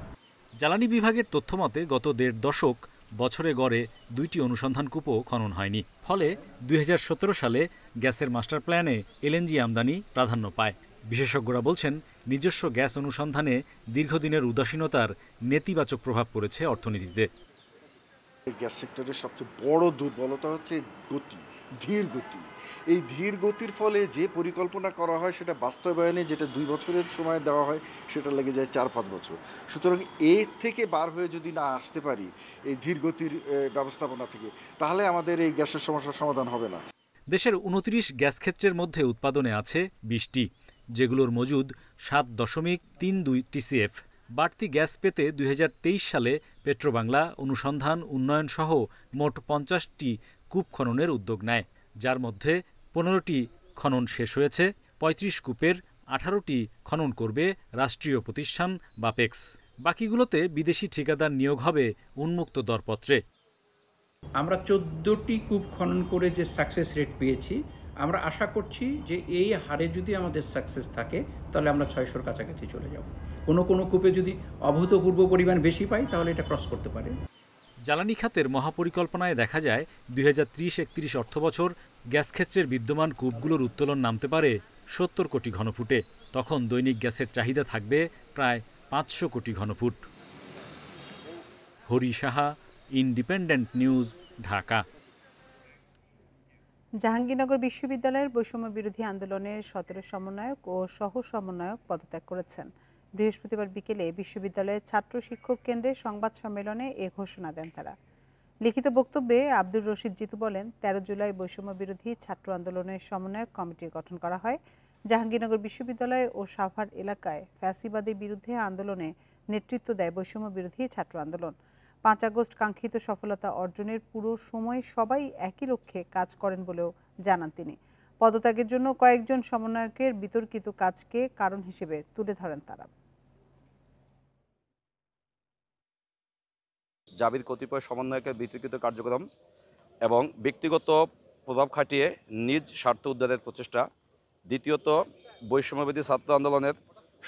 জ্বালানি বিভাগের তথ্যমতে গত 1.5 দশক বছরে গড়ে 2টি অনুসন্ধান কূপও খনন হয়নি। ফলে 2017 সালে গ্যাসের মাস্টার প্ল্যানে এলএনজি আমদানি প্রাধান্য পায়। বিশেষজ্ঞরা বলছেন, নিজস্ব গ্যাস অনুসন্ধানে দীর্ঘদিনের উদাসীনতার নেতিবাচক প্রভাব পড়েছে অর্থনীতিতে। গ্যাস সেক্টরের সবচেয়ে বড় দুর্বলতা হচ্ছে গতি, ধীর গতি। এই ধীর গতির ফলে যে পরিকল্পনা করা হয় সেটা বাস্তবায়নে যেটা 2 বছরের সময় দেওয়া হয় সেটা লেগে যায় 4-5 বছর। সুতরাং এর থেকে বার হয়ে যদি না আসতে পারি এই ধীর গতির ব্যবস্থাপনা থেকে, তাহলে আমাদের এই গ্যাসের সমস্যার সমাধান হবে না। দেশের 29 গ্যাস ক্ষেত্রের মধ্যে উৎপাদনে আছে 20টি, যেগুলোর মজুদ 7.32 TCF। বাড়তি গ্যাস পেতে 2023 সালে পেট্রোবাংলা অনুসন্ধান উন্নয়ন সহ মোট 50টি কূপ খননের উদ্যোগ নেয়, যার মধ্যে 15টি খনন শেষ হয়েছে। 35 কূপের 18টি খনন করবে রাষ্ট্রীয় প্রতিষ্ঠান বাপেক্স। বাকিগুলোতে বিদেশি ঠিকাদার নিয়োগ হবে উন্মুক্ত দরপত্রে। আমরা 14টি কূপ খনন করে যে সাকসেস রেট পেয়েছি, আমরা আশা করছি যে এই হারে যদি আমাদের সাকসেস থাকে তাহলে আমরা 600-র কাছাকাছি চলে যাব। কোনো কূপে যদি অভূতপূর্ব পরিমাণ বেশি পাই তাহলে এটা ক্রস করতে পারে। জ্বালানি খাতের মহাপরিকল্পনায় দেখা যায় 2030-31 অর্থবছর গ্যাস ক্ষেত্রের বিদ্যমান কূপগুলোর উত্তোলন নামতে পারে 70 কোটি ঘনফুটে। তখন দৈনিক গ্যাসের চাহিদা থাকবে প্রায় 500 কোটি ঘনফুট। Hari Saha, independent news, Dhaka. জাহাঙ্গীরনগর বিশ্ববিদ্যালয়ের বৈষম্য বিরোধী আন্দোলনের 17 সমন্বয়ক ও সহ সমন্বয়ক পদত্যাগ করেছেন। বৃহস্পতিবার বিকেলে বিশ্ববিদ্যালয়ের ছাত্র শিক্ষক কেন্দ্রে সংবাদ সম্মেলনে এ ঘোষণা দেন তারা। লিখিত বক্তব্যে আব্দুর রশিদ জিতু বলেন, 13 জুলাই বৈষম্য বিরোধী ছাত্র আন্দোলনের সমন্বয়ক কমিটি গঠন করা হয়। জাহাঙ্গীরনগর বিশ্ববিদ্যালয় ও সাভার এলাকায় ফ্যাসিবাদের বিরুদ্ধে আন্দোলনে নেতৃত্ব দেয় বৈষম্য বিরোধী ছাত্র আন্দোলন। 5 আগস্ট কাঙ্ক্ষিত সফলতা অর্জনের পুরো সময় সবাই একই লক্ষ্যে কাজ করেন বলেও জানান তিনি। পদত্যাগের জন্য কয়েকজন সমন্বয়কের বিতর্কিত কাজকে কারণ হিসেবে তুলে ধরেন তারা। জাবির কতিপয় সমন্বয়কের বিতর্কিত কার্যক্রম এবং ব্যক্তিগত প্রভাব খাটিয়ে নিজ স্বার্থ উদ্ধারের প্রচেষ্টা, দ্বিতীয়ত বৈষম্যবিরোধী ছাত্র আন্দোলনের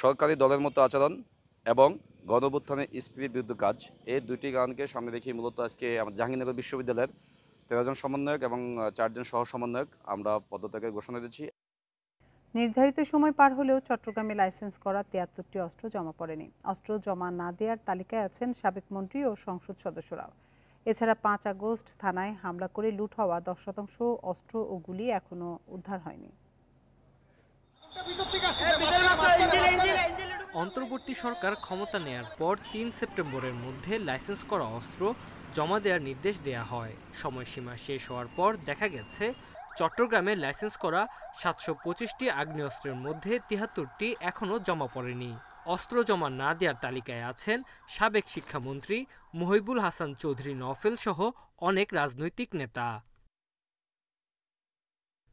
সরকারি দলের মতো আচরণ এবং গণঅভ্যুত্থানের স্পিরিট বিরুদ্ধে কাজ, এই দুটি কারণকে সামনে রেখে মূলত আজকে আমাদের জাহাঙ্গীরনগর বিশ্ববিদ্যালয়ের 13 জন সমন্বয়ক এবং 4 জন সহ সমন্বয়ক আমরা পদত্যাগের ঘোষণা দিচ্ছি। নির্ধারিত সময় পার হলেও চট্টগ্রামে লাইসেন্স করা 73টি অস্ত্র জমা পড়েনি। অস্ত্র জমা না দেওয়ার তালিকায় আছেন সাবেক মন্ত্রী ও সংসদ সদস্যরাও। এছাড়া 5 আগস্ট থানায় হামলা করে লুট হওয়া 10% অস্ত্র ও গুলি এখনও উদ্ধার হয়নি। অন্তর্বর্তী সরকার ক্ষমতা নেয়ার পর 3 সেপ্টেম্বরের মধ্যে লাইসেন্স করা অস্ত্র জমা দেওয়ার নির্দেশ দেয়া হয়। সময়সীমা শেষ হওয়ার পর দেখা গেছে চট্টগ্রামে লাইসেন্স করা 725টি আগ্নেয়াস্ত্রের মধ্যে 73টি এখনও জমা পড়েনি। অস্ত্র জমা না দেওয়ার তালিকায় আছেন সাবেক শিক্ষামন্ত্রী মহিবুল হাসান চৌধুরী নওফেল সহ অনেক রাজনৈতিক নেতা।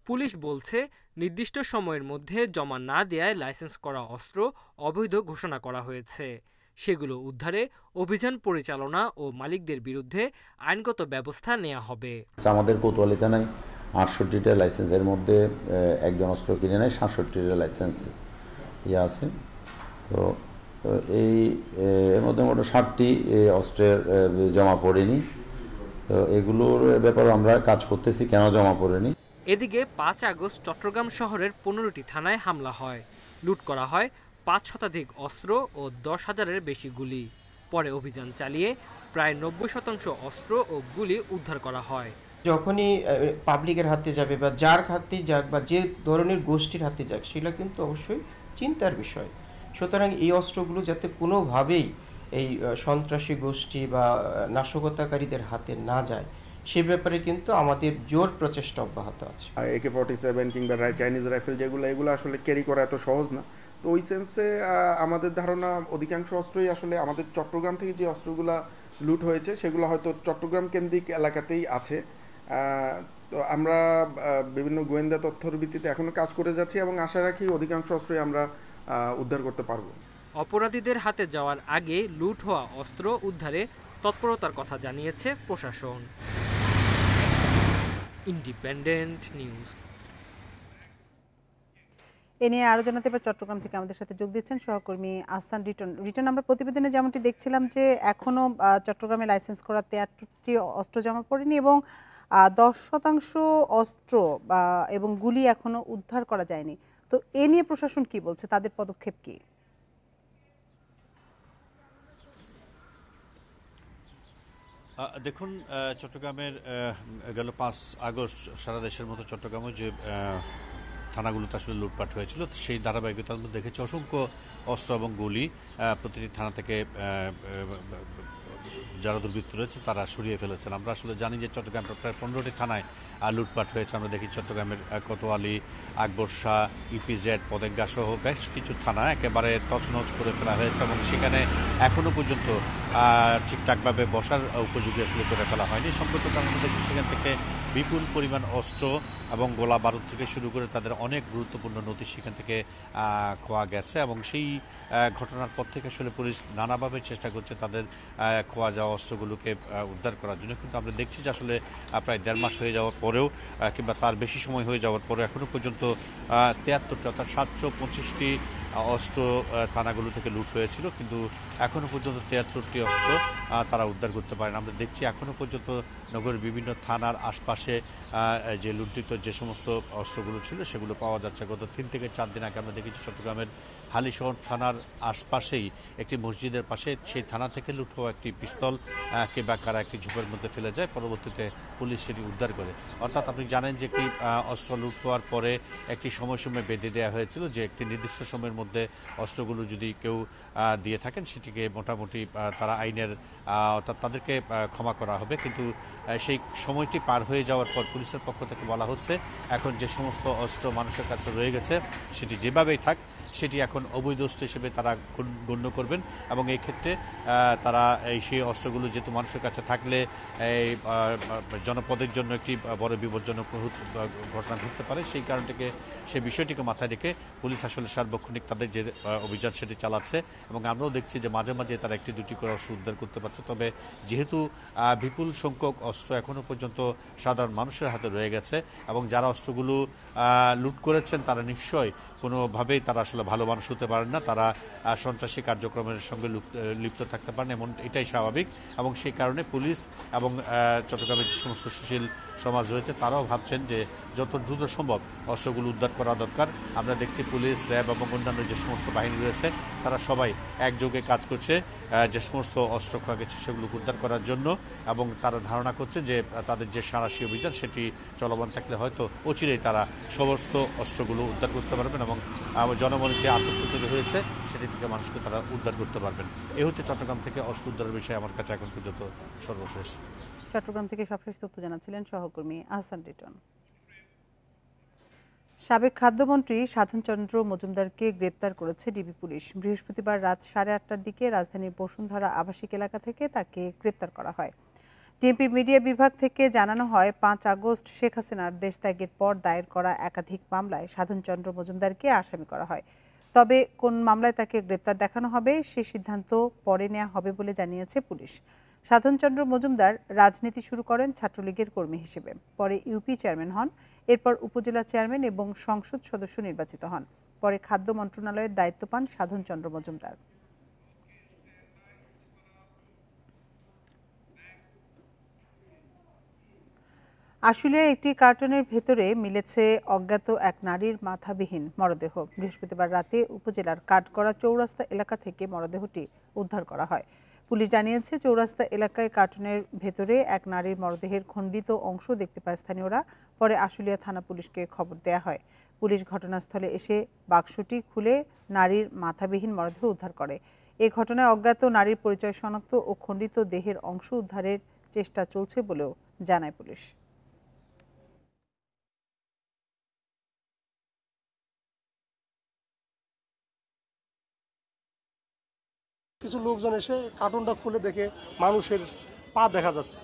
পুলিশ বলছে, নির্দিষ্ট সময়ের মধ্যে জমা না দেয়ায় লাইসেন্স করা অস্ত্র অবৈধ ঘোষণা করা হয়েছে। সেগুলো উদ্ধারে অভিযান পরিচালনা ও মালিকদের বিরুদ্ধে আইনগত ব্যবস্থা নেওয়া হবে। আমাদের কোতোয়ালি থানায় 68টা লাইসেন্সের মধ্যে একজন অস্ত্র কিনে নেয়, 67টা লাইসেন্স আছে। তো এই এর মধ্যে মোট 60টি অস্ত্রের জমা পড়েনি। তো এগুলোর ব্যাপারে আমরা কাজ করতেছি, কেন জমা পড়েনি। এদিকে 5 আগস্ট চট্টগ্রাম শহরের 15টি থানায় হামলা হয়, লুট করা হয় 5 শতাধিক অস্ত্র ও 10,000-এর বেশি গুলি। পরে অভিযান চালিয়ে প্রায় 90% অস্ত্র ও গুলি উদ্ধার করা হয়। যখনই পাবলিকের হাতে যাবে বা যার হাতে যাক বা যে ধরনের গোষ্ঠীর হাতে যাক, সেটা কিন্তু অবশ্যই চিন্তার বিষয়। সুতরাং এই অস্ত্রগুলো যাতে কোনোভাবেই এই সন্ত্রাসী গোষ্ঠী বা নাশকতাকারীদের হাতে না যায়, সে ব্যাপারে কিন্তু আমাদের জোর প্রচেষ্টা অব্যাহত আছে। AK-47 কিংবা চাইনিজ রাইফেল যেগুলো, এগুলো আসলে ক্যারি করা এত সহজ না। তো ওই সেন্সে আমাদের ধারণা অধিকাংশ অস্ত্রই আসলে আমাদের চট্টগ্রাম থেকে যে অস্ত্রগুলো লুট হয়েছে সেগুলো হয়তো চট্টগ্রাম কেন্দ্রিক এলাকাতেই আছে। তো আমরা বিভিন্ন গোয়েন্দা তথ্যের ভিত্তিতে এখনো কাজ করে যাচ্ছি এবং আশা রাখি অধিকাংশ অস্ত্রই আমরা উদ্ধার করতে পারবো। অপরাধীদের হাতে যাওয়ার আগে লুট হওয়া অস্ত্র উদ্ধারে তৎপরতার কথা জানিয়েছে প্রশাসন। Independent news. এ নিয়ে আরো জানাতে এবার চট্টগ্রাম থেকে আমাদের সাথে যোগ দিচ্ছেন সহকর্মী আহসান রিটন। আমরা প্রতিবেদনে যেমনটি দেখছিলাম যে এখনো চট্টগ্রামে লাইসেন্স করা 73টি অস্ত্র জমা পড়েনি এবং 10% অস্ত্র এবং গুলি এখনো উদ্ধার করা যায়নি। তো এ নিয়ে প্রশাসন কি বলছে, তাদের পদক্ষেপ কি? দেখুন, চট্টগ্রামের গেল 5 আগস্ট সারা দেশের মতো চট্টগ্রামে যে থানাগুলোতে আসলে লুটপাট হয়েছিল সেই ধারাবাহিকতার মধ্যে দেখেছি অসংখ্য অস্ত্র এবং গুলি প্রতিটি থানা থেকে যারা দুর্বৃত্ত রয়েছে তারা সরিয়ে ফেলেছেন। আমরা আসলে জানি যে চট্টগ্রামের প্রায় 15টি থানায় লুটপাট হয়েছে। আমরা দেখি চট্টগ্রামের কোতোয়ালি, আকবর শাহ, ইপিজেড, পদেঙ্গা সহ বেশ কিছু থানা একেবারে তছনছ করে ফেলা হয়েছে এবং সেখানে এখনো পর্যন্ত ঠিকঠাকভাবে বসার উপযোগী আসলে করে ফেলা হয়নি। সম্পর্ক কারণে দেখি সেখান থেকে বিপুল পরিমাণ অস্ত্র এবং গোলা বারুদ থেকে শুরু করে তাদের অনেক গুরুত্বপূর্ণ নথি সেখান থেকে খোয়া গেছে এবং সেই ঘটনার পর থেকে আসলে পুলিশ নানাভাবে চেষ্টা করছে তাদের খোয়া যাওয়া অস্ত্রগুলোকে উদ্ধার করার জন্য। কিন্তু আমরা দেখছি যে আসলে প্রায় 1.5 মাস হয়ে যাওয়ার পরেও কিংবা তার বেশি সময় হয়ে যাওয়ার পরেও এখনো পর্যন্ত 73টি অর্থাৎ 725টি অস্ত্র থানাগুলো থেকে লুট হয়েছিল, কিন্তু এখনো পর্যন্ত 73টি অস্ত্র তারা উদ্ধার করতে পারেন। আমরা দেখছি এখনো পর্যন্ত নগরের বিভিন্ন থানার আশপাশে যে লুণ্ঠিত যে সমস্ত অস্ত্রগুলো ছিল সেগুলো পাওয়া যাচ্ছে। গত 3 থেকে 4 দিন আগে আমরা দেখেছি চট্টগ্রামের হালিশহর থানার আশপাশেই একটি মসজিদের পাশে সেই থানা থেকে লুট হওয়া একটি পিস্তল কে বা কারা একটি ঝোপের মধ্যে ফেলে যায়, পরবর্তীতে পুলিশ সেটি উদ্ধার করে। অর্থাৎ আপনি জানেন যে একটি অস্ত্র লুট হওয়ার পরে একটি সময়সীমা বেঁধে দেওয়া হয়েছিল যে একটি নির্দিষ্ট সময়ের মধ্যে অস্ত্রগুলো যদি কেউ দিয়ে থাকেন সেটিকে মোটামুটি তারা আইনের অর্থাৎ তাদেরকে ক্ষমা করা হবে। কিন্তু সেই সময়টি পার হয়ে যাওয়ার পর পুলিশের পক্ষ থেকে বলা হচ্ছে এখন যে সমস্ত অস্ত্র মানুষের কাছে রয়ে গেছে সেটি যেভাবেই থাক সেটি এখন অবৈধ অস্ত্র হিসেবে তারা গণ্য করবেন এবং এই ক্ষেত্রে তারা সেই অস্ত্রগুলো যেহেতু মানুষের কাছে থাকলে এই জনপদের জন্য একটি বড় বিপজ্জনক ঘটনা ঘটতে পারে, সেই কারণটিকে সেই বিষয়টিকে মাথায় রেখে পুলিশ আসলে সার্বক্ষণিক তাদের যে অভিযান সেটি চালাচ্ছে এবং আমরাও দেখছি যে মাঝে মাঝে তারা 1-2টি করে অস্ত্র উদ্ধার করতে পারছে। তবে যেহেতু বিপুল সংখ্যক অস্ত্র এখনো পর্যন্ত সাধারণ মানুষের হাতে রয়ে গেছে এবং যারা অস্ত্রগুলো লুট করেছেন তারা নিশ্চয়ই কোনোভাবেই তারা আসলে ভালো মানুষ হতে পারেন না, তারা সন্ত্রাসী কার্যক্রমের সঙ্গে লিপ্ত থাকতে পারেন এমন এটাই স্বাভাবিক এবং সেই কারণে পুলিশ এবং চট্টগ্রামের যে সমস্ত সুশীল সমাজ রয়েছে তারাও ভাবছেন যে যত দ্রুত সম্ভব অস্ত্রগুলো উদ্ধার করা দরকার। আমরা দেখছি পুলিশ, র্যাব এবং অন্যান্য যে সমস্ত বাহিনী রয়েছে তারা সবাই একযোগে কাজ করছে যে সমস্ত অস্ত্র খোয়া গেছে সেগুলো উদ্ধার করার জন্য এবং তারা ধারণা করছে যে তাদের যে সাঁড়াশি অভিযান সেটি চলমান থাকলে হয়তো অচিরেই তারা সমস্ত অস্ত্রগুলো উদ্ধার করতে পারবেন এবং জনমনের যে আতঙ্ক তৈরি হয়েছে সেটি থেকে মানুষকে তারা উদ্ধার করতে পারবেন। এ হচ্ছে চট্টগ্রাম থেকে অস্ত্র উদ্ধারের বিষয়ে আমার কাছে এখন পর্যন্ত সর্বশেষ। চট্টগ্রাম থেকে সবশেষ তথ্য জানাচ্ছিলেন সহকর্মী আহসান রিটন। সাবেক খাদ্যমন্ত্রী সাধনচন্দ্র মজুমদারকে গ্রেপ্তার করেছে ডিবি পুলিশ। বৃহস্পতিবার রাত 8:30টার দিকে রাজধানীর বসুন্ধরা আবাসিক এলাকা থেকে তাকে গ্রেপ্তার করা হয়। টিএমপি মিডিয়া বিভাগ থেকে জানানো হয় 5 আগস্ট শেখ হাসিনার দেশত্যাগের পর দায়ের করা একাধিক মামলায় সাধনচন্দ্র মজুমদারকে আসামি করা হয়। তবে কোন মামলায় তাকে গ্রেপ্তার দেখানো হবে সে সিদ্ধান্ত পরে নেওয়া হবে বলে জানিয়েছে পুলিশ। সাধনচন্দ্র মজুমদার রাজনীতি শুরু করেন ছাত্রলীগের কর্মী হিসেবে, পরে ইউপি চেয়ারম্যান হন, এরপর উপজেলা চেয়ারম্যান এবং সংসদ সদস্য নির্বাচিত হন। পরে খাদ্য মন্ত্রণালয়ের দায়িত্ব পান সাধনচন্দ্র মজুমদার। আশুলিয়ায় একটি কার্টনের ভেতরে মিলেছে অজ্ঞাত এক নারীর মাথাবিহীন মরদেহ। বৃহস্পতিবার রাতে উপজেলার কাঠগড়া চৌরাস্তা এলাকা থেকে মরদেহটি উদ্ধার করা হয়। পুলিশ জানিয়েছে চৌরাস্তা এলাকায় কার্টনের ভেতরে এক নারীর মরদেহের খণ্ডিত অংশ দেখতে পায় স্থানীয়রা। পরে আশুলিয়া থানা পুলিশকে খবর দেয়া হয়। পুলিশ ঘটনাস্থলে এসে বাক্সটি খুলে নারীর মাথাবিহীন মরদেহ উদ্ধার করে। এই ঘটনায় অজ্ঞাত নারীর পরিচয় শনাক্ত ও খণ্ডিত দেহের অংশ উদ্ধারের চেষ্টা চলছে বলেও জানায় পুলিশ। কিছু লোকজন এসে কার্টুনটা খুলে দেখে মানুষের পা দেখা যাচ্ছে,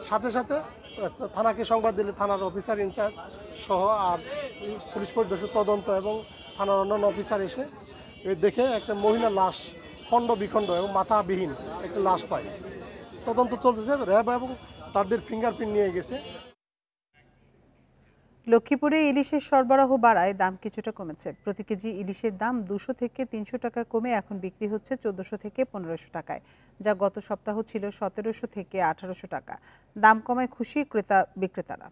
সাথে সাথে থানাকে সংবাদ দিলে থানার অফিসার ইনচার্জ সহ আর পুলিশ পরিদর্শক তদন্ত এবং থানার অন্যান্য অফিসার এসে দেখে একটা মহিলা লাশ খণ্ড বিখণ্ড এবং মাথাবিহীন একটা লাশ পায়। তদন্ত চলতেছে, র্যাব এবং তাদের ফিঙ্গারপ্রিন্ট নিয়ে গেছে। লক্ষ্মীপুরে ইলিশের সরবরাহ বাড়ায় দাম কিছুটা কমেছে। প্রতি কেজি ইলিশের দাম 200 থেকে 300 টাকা কমে এখন বিক্রি হচ্ছে 1400 থেকে 1500 টাকায়, যা গত সপ্তাহ ছিল 1700 থেকে 1800 টাকা। দাম কমায় খুশি ক্রেতা বিক্রেতারা।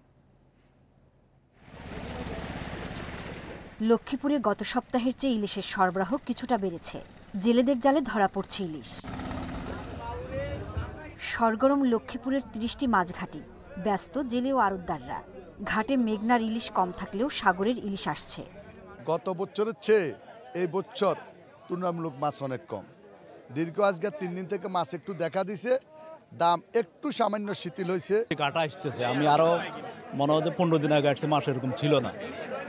লক্ষ্মীপুরে গত সপ্তাহের চেয়ে ইলিশের সরবরাহ কিছুটা বেড়েছে। জেলেদের জালে ধরা পড়ছে ইলিশ। সরগরম লক্ষ্মীপুরের 30টি মাছঘাটি, ব্যস্ত জেলে ও আড়তদাররা। ঘাটে মেঘনার ইলিশ কম থাকলেও সাগরের ইলিশ আসছে। গত বছরের চেয়ে এই বছর তুলনামূলক মাছ অনেক কম। দীর্ঘ আজকে 3 দিন থেকে মাছ একটু দেখা দিছে, দাম একটু সামান্য শিথিল হয়েছে। ঘাটা আসতেছে, আমি আরো মনে হয় 15 দিন আগে আসছে, মাছ এরকম ছিল না,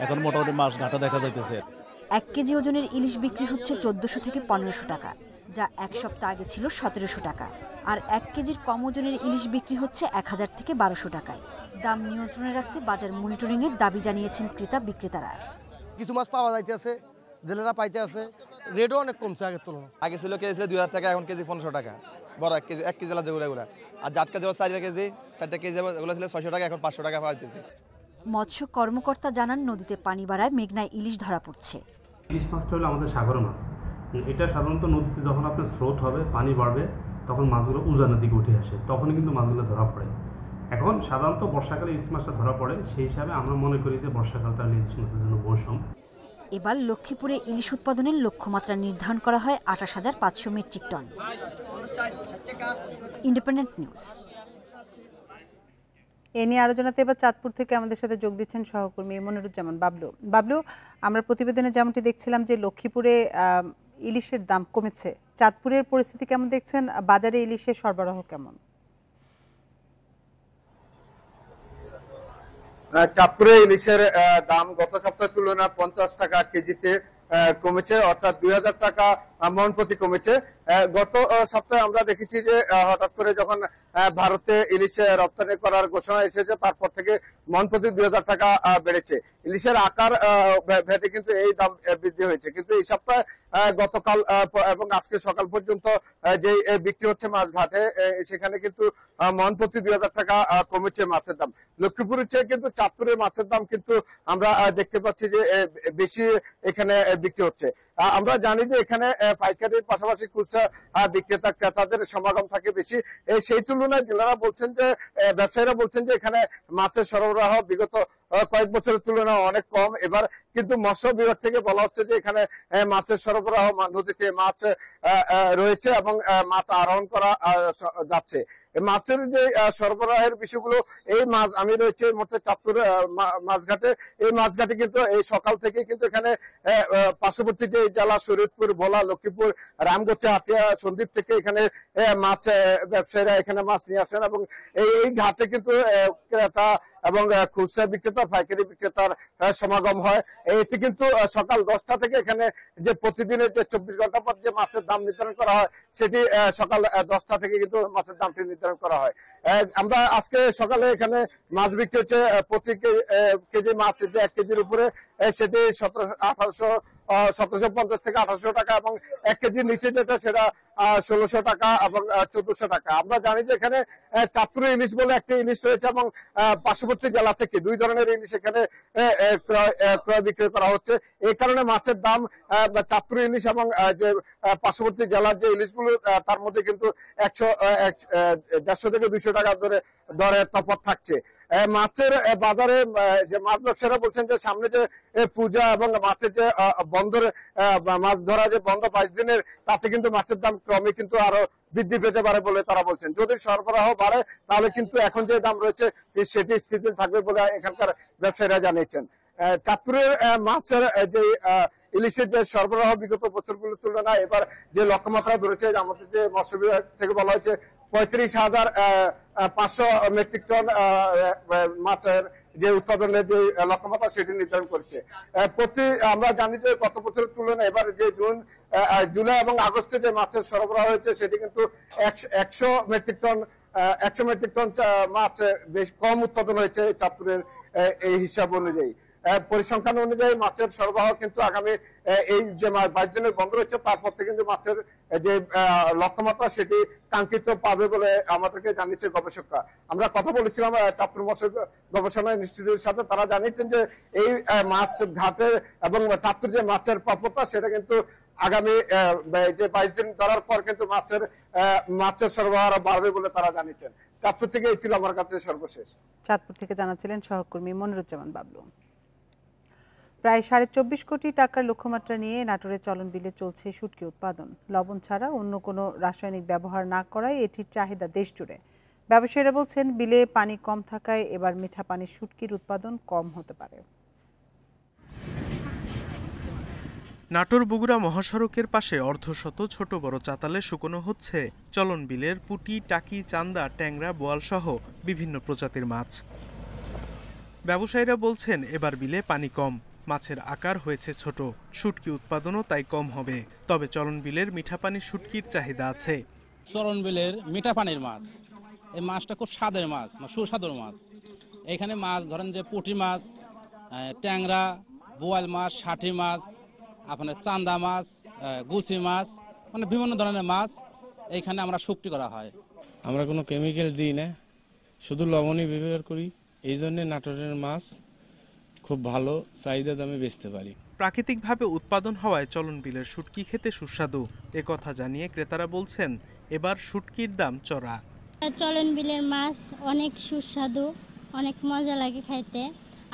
এখন মোটামুটি মাছ ঘাটা দেখা যাইতেছে। 1 কেজি ওজনের ইলিশ বিক্রি হচ্ছে 1400 থেকে 1500 টাকা, যা এক সপ্তাহ আগে ছিল 1700 টাকা। আর 1 কেজির কম ওজনের ইলিশ বিক্রি হচ্ছে 1000 থেকে 1200 টাকায়। দাম নিয়ন্ত্রণে রাখতে বাজার মনিটরিংয়ের দাবি জানিয়েছেন ক্রেতা বিক্রেতারা। কিছু মাছ পাওয়া যাইতেছে, জেলেরা পাইতে আছে, রেটও অনেক কমছে আগের তুলনায়। আগে ছিল কেজি 2000 টাকা, এখন কেজি 1500 টাকা। বড় 1 কেজি লাজ যেগুলো আর জাটকা যেগুলো 4 কেজি 4টা কেজি ওগুলো ছিল 600 টাকা, এখন 500 টাকা পাওয়া যাচ্ছে। মৎস্য কর্মকর্তা জানান, নদীতে পানি বাড়ায় মেঘনায় ইলিশ ধরা পড়ছে। ইলিশ মাছটা হলো আমাদের সাগরের মাছ। এটা সাধারণত নদীতে যখন আপনার স্রোত হবে, পানি বাড়বে, তখন মাছগুলো উজানের দিকে উঠে আসে, তখনই কিন্তু মাছগুলো ধরা পড়ে। এখন সাধারণত বর্ষাকালে ইলিশ মাছটা ধরা পড়ে, সেই হিসাবে আমরা মনে করি যে বর্ষাকালটা ইলিশ মাছের জন্য মৌসুম। এবার লক্ষ্মীপুরে ইলিশ উৎপাদনের লক্ষ্যমাত্রা নির্ধারণ করা হয় 28,500 মেট্রিক টন। Independent news. এ নিয়ে আলোচনাতে এবার চাঁদপুর থেকে আমাদের সাথে যোগ দিচ্ছেন সহকর্মী মনিরুজ্জামান বাবলু। বাবলু, আমরা প্রতিবেদনে যেমনটি দেখছিলাম যে লক্ষ্মীপুরে ইলিশের দাম কমেছে, চাঁদপুরের পরিস্থিতি কেমন দেখছেন? বাজারে ইলিশের সরবরাহ কেমন? চাঁদপুরে ইলিশের দাম গত সপ্তাহের তুলনায় 50 টাকা কেজিতে কমেছে, অর্থাৎ 2000 টাকা মন প্রতি কমেছে। গত সপ্তাহে আমরা দেখেছি যে হঠাৎ করে যখন ভারতে ইলিশ রপ্তানি করার ঘোষণা এসেছে, তারপর থেকে মন প্রতি 2000 টাকা বেড়েছে। ইলিশের আকার ভেদে কিন্তু এই দাম বৃদ্ধি হয়েছে, কিন্তু এই সপ্তাহে গতকাল এবং আজকে সকাল পর্যন্ত যে বিক্রি হচ্ছে মাছ ঘাটে, সেখানে কিন্তু মন প্রতি 2000 টাকা কমেছে মাছের দাম। লক্ষ্মীপুরের চেয়ে কিন্তু চাঁদপুরের মাছের দাম কিন্তু আমরা দেখতে পাচ্ছি যে বেশি এখানে বিক্রি হচ্ছে। আমরা জানি যে এখানে পাইকারির পাশাপাশি খুচরা বিক্রেতা ক্রেতাদের সমাগম থাকে বেশি। সেই তুলনায় জেলেরা বলছেন যে, ব্যবসায়ীরা বলছেন যে এখানে মাছের সরবরাহ বিগত কয়েক বছরের তুলনায় অনেক কম। এবার কিন্তু মৎস্য বিভাগ থেকে বলা হচ্ছে যে এখানে মাছের সরবরাহ, নদীতে মাছ রয়েছে এবং মাছ আরোহণ করা যাচ্ছে। মাছের যে সরবরাহের বিষয়গুলো, এই মাছ আমি রয়েছে মুহূর্তে চাঁদপুর মাছঘাটে। এই মাছঘাটে কিন্তু এই সকাল থেকে কিন্তু এখানে পার্শ্ববর্তী যে জেলা শরীয়তপুর, ভোলা, লক্ষ্মীপুর, রামগতি, হাতিয়া, সন্দ্বীপ থেকে এখানে মাছ ব্যবসায়ীরা এখানে মাছ নিয়ে আসেন এবং এই ঘাটে কিন্তু ক্রেতা এবং খুচরা বিক্রেতা, পাইকারি বিক্রেতার সমাগম হয়। এতে কিন্তু সকাল 10টা থেকে এখানে যে প্রতিদিনের যে 24 ঘন্টা পর যে মাছের দাম নির্ধারণ করা হয়, সেটি সকাল 10টা থেকে কিন্তু মাছের দামটি নির্ধারণ করা হয়। আমরা আজকে সকালে এখানে মাছ বিক্রি হচ্ছে প্রতি কেজি মাছ যে 1 কেজির উপরে, সেটি 1750 থেকে 1800 টাকা এবং 1 কেজির নিচে যেটা সেটা 1600 টাকা এবং 1400 টাকা। আমরা জানি যে এখানে চাঁদপুরের ইলিশ বলে একটা ইলিশ রয়েছে এবং পার্শ্ববর্তী জেলা থেকে 2 ধরনের ইলিশ এখানে ক্রয় বিক্রয় করা হচ্ছে। এই কারণে মাছের দাম চাঁদপুরের ইলিশ এবং যে পার্শ্ববর্তী জেলার যে ইলিশগুলো, তার মধ্যে কিন্তু 150 থেকে 200 টাকা দরে তফাৎ থাকছে। মাছের বাজারে যে মাছ ব্যবসায়ীরা বলছেন যে সামনে যে পূজা এবং মাছের যে বন্দর, মাছ ধরা যে বন্ধ 5 দিনের, তাতে কিন্তু মাছের দাম ক্রমে কিন্তু আরো বৃদ্ধি পেতে পারে বলে তারা বলছেন। যদি সরবরাহ বাড়ে তাহলে কিন্তু এখন যে দাম রয়েছে সেটি স্থিতিশীল থাকবে বলে এখানকার ব্যবসায়ীরা জানিয়েছেন। চাঁদপুরের মাছের যে ইলিশের যে সরবরাহ বিগত বছরগুলোর তুলনায় এবার যে লক্ষ্যমাত্রা ধরেছে, আমাদের যে মৎস্য বিভাগ থেকে বলা হয়েছে 35,500 মেট্রিক টন মাছের যে উৎপাদনের যে লক্ষ্যমাত্রা সেটি নির্ধারণ করেছে। আমরা জানি যে গত বছরের তুলনায় এবার যে জুলাই এবং আগস্টে যে মাছের সরবরাহ হয়েছে সেটি কিন্তু 100 মেট্রিক টন মাছ বেশ কম উৎপাদন হয়েছে চাঁদপুরের এই হিসাব অনুযায়ী। পরিসংখ্যান অনুযায়ী মাছের সরবরাহ কিন্তু আগামী এই যে 22 দিনের বন্ধ রয়েছে তারপর থেকে কিন্তু মাছের যে লক্ষ্যমাত্রা সেটি কাঙ্ক্ষিত পাবে বলে আমাদেরকে জানিয়েছে গবেষকরা। আমরা কথা বলেছিলাম চাঁদপুর মৎস্য গবেষণা ইনস্টিটিউটের সাথে, তারা জানিয়েছেন যে এই মাছ ঘাটে এবং চাঁদপুর যে মাছের প্রাপ্যতা সেটা কিন্তু আগামী যে 22 দিন ধরার পর কিন্তু মাছের সরবরাহ বাড়বে বলে তারা জানিয়েছেন। চাঁদপুর থেকে এই ছিল আমার কাছে সর্বশেষ। চাঁদপুর থেকে জানাচ্ছিলেন সহকর্মী মনিরুজ্জামান বাবলু। প্রায় 24.5 কোটি টাকার লক্ষ্যমাত্রা নিয়ে নাটোরের চলন বিলে চলছে শুটকি উৎপাদন। লবণ ছাড়া অন্য কোনো রাসায়নিক ব্যবহার না করায় এটির চাহিদা দেশ জুড়ে। ব্যবসায়ীরা বলছেন বিলে পানি কম থাকায় এবার মিঠা পানির শুটকির উৎপাদন কম হতে পারে। নাটোর বগুড়া মহাসড়কের পাশে অর্ধশত ছোট বড় চাতালে শুকনো হচ্ছে চলন বিলের পুঁটি, টাকি, চান্দা, ট্যাংরা, বোয়াল সহ বিভিন্ন প্রজাতির মাছ। ব্যবসায়ীরা বলছেন এবার বিলে পানি কম, মাছের আকার হয়েছে ছোট, শুটকি উৎপাদনও তাই কম হবে। তবে চলন বিলের মিঠা পানির শুটকির চাহিদা আছে। চলন বিলের মিঠা পানির মাছ, এই মাছটা খুব স্বাদের মাছ, সুস্বাদু মাছ। এখানে মাছ ধরেন যে পুঁটি মাছ, ট্যাংরা, বোয়াল মাছ, ষাটি মাছ, আপনার চান্দা মাছ, গুচি মাছ, মানে বিভিন্ন ধরনের মাছ এইখানে আমরা শুকটি করা হয়। আমরা কোনো কেমিক্যাল দিই না, শুধু লবণই ব্যবহার করি। এই জন্য নাটোরের মাছ খুব ভালো চাহিদা দামে বেচতে পারি। প্রাকৃতিকভাবে উৎপাদন হওয়ায় চলন বিলের শুটকি খেতে সুস্বাদু একথা জানিয়ে ক্রেতারা বলছেন এবার শুটকির দাম চড়া। চলন বিলের মাছ অনেক সুস্বাদু, অনেক মজা লাগে খাইতে,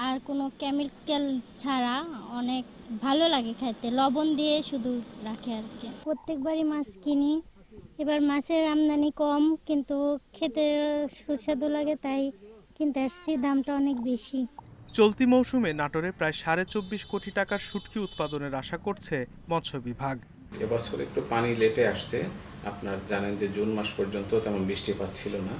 আর কোনো কেমিক্যাল ছাড়া অনেক ভালো লাগে খাইতে। লবণ দিয়ে শুধু রাখে আর কি। প্রত্যেকবারই মাছ কিনি, এবার মাছের আমদানি কম কিন্তু খেতে সুস্বাদু লাগে তাই কিনতে আসছি, দামটা অনেক বেশি। চলতি মৌসুমে নাটোরে প্রায় 24.5 কোটি টাকার শুটকি উৎপাদনের আশা করছে মৎস্য বিভাগ। এবছর একটু পানি লেটে আসছে, আপনার জানেন যে জুন মাস পর্যন্ত তেমন বৃষ্টিপাত ছিল না,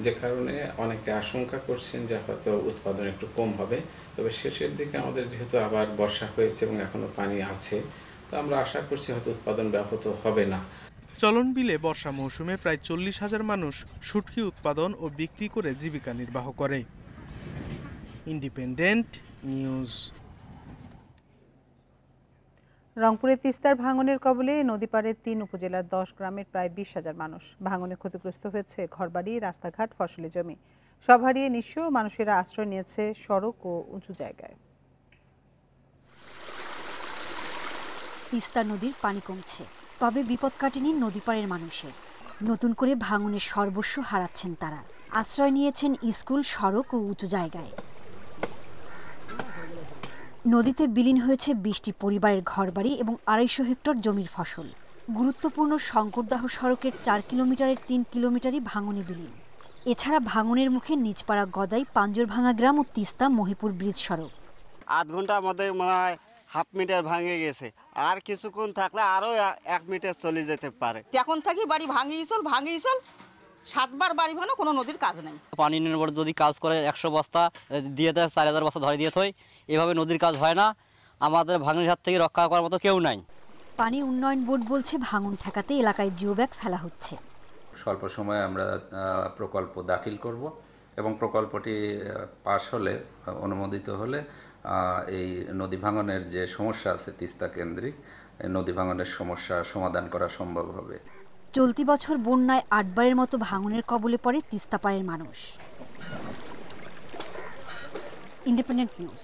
যে কারণে অনেকে আশঙ্কা করছেন যে হয়তো উৎপাদন একটু কম হবে। তবে শেষের দিকে আমাদের যেহেতু আবার বর্ষা হয়েছে এবং এখনো পানি আছে, তো আমরা আশা করছি হয়তো উৎপাদন ব্যাহত হবে না। চলন বিলে বর্ষা মৌসুমে প্রায় 40,000 মানুষ শুটকি উৎপাদন ও বিক্রি করে জীবিকা নির্বাহ করে। Independent news. রংপুরে তিস্তার ভাঙনের কবলে নদীপাড়ের 3 উপজেলার 10 গ্রামের প্রায় 20,000 মানুষ। ভাঙনে ক্ষতিগ্রস্ত হয়েছে ঘরবাড়ি, রাস্তাঘাট, ফসলি জমি। সব হারিয়ে নিঃস্ব মানুষেরা আশ্রয় নিয়েছে সড়ক ও উঁচু জায়গায়। তিস্তা নদীর পানি কমছে, তবে বিপদ কাটেনি নদীপাড়ের মানুষের। নতুন করে ভাঙনের সর্বস্ব হারাচ্ছেন তারা। আশ্রয় নিয়েছেন স্কুল, সড়ক ও উঁচু জায়গায়। নদীতে বিলীন হয়েছে 20টি পরিবারের ঘরবাড়ি এবং 250 হেক্টর জমির ফসল। গুরুত্বপূর্ণ শঙ্করদাহ সড়কের 4 কিলোমিটারের 3 কিলোমিটারই ভাঙনে বিলীন। এছাড়া ভাঙনের মুখে নিজপাড়া, গদাই, পাঞ্জরভাঙা গ্রাম ও তিস্তা মহিপুর ব্রিজ সড়ক। 8 ঘন্টা আমাদের মনে হয় হাফ মিটার ভাঙে গেছে, আর কিছুক্ষণ থাকলে আরো 1 মিটার চলে যেতে পারে। এখন থাকি বাড়ি ভাঙিয়েছিল 7বার বাড়ি ভাঙা, কোনো নদীর কাজ নেই। পানি নির্ভর যদি কাজ করে 100 বস্তা দিয়ে দেয়, 4000 বস্তা ধরে দিয়ে থই, এভাবে নদীর কাজ হয় না। আমাদের ভাঙনের হাত থেকে রক্ষা করার মতো কেউ নাই। পানি উন্নয়ন বোর্ড বলছে ভাঙন ঠেকাতে এলাকায় জিওব্যাগ ফেলা হচ্ছে। স্বল্প সময়ে আমরা প্রকল্প দাখিল করব এবং প্রকল্পটি পাশ হলে, অনুমোদিত হলে এই নদী ভাঙনের যে সমস্যা আছে তিস্তা কেন্দ্রিক, নদী ভাঙনের সমস্যা সমাধান করা সম্ভব হবে। চলতি বছর বন্যায় 8 বারের মতো ভাঙনের কবলে পড়ে তিস্তাপাড়ের মানুষ। Independent news.